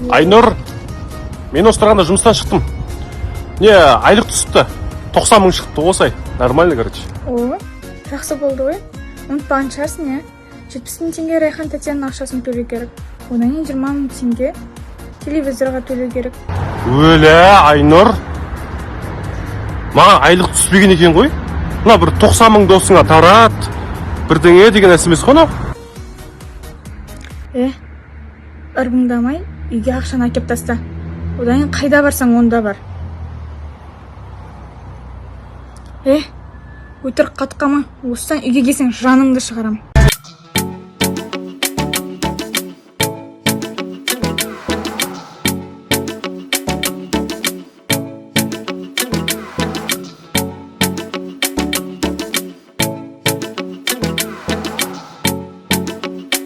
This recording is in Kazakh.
Айнұр, мен осы тұрғанда жұмыстан шықтым. Не, айлық түсіпті. 90 мың шықты осай. Нормально, короче. О, жақсы болды ғой. Ұмытпаған шығарсың, иә? 70 мың теңге Райхан Татьяның ақшасын төлеу керек. Одан кейін 20 мың теңге телевизорға төлеу керек. Өлі, Айнұр. Маған айлық түспеген екен ғой. Мына бір 90 мың досыңа тарат. Бірдеңе деген әсімес қона. Ырбыңдамай, үйге ақшаны әкеп таста. Одан кейін қайда барсаң, онда бар. Өтірік қатқама, осыдан үйге келсең жаныңды шығарам.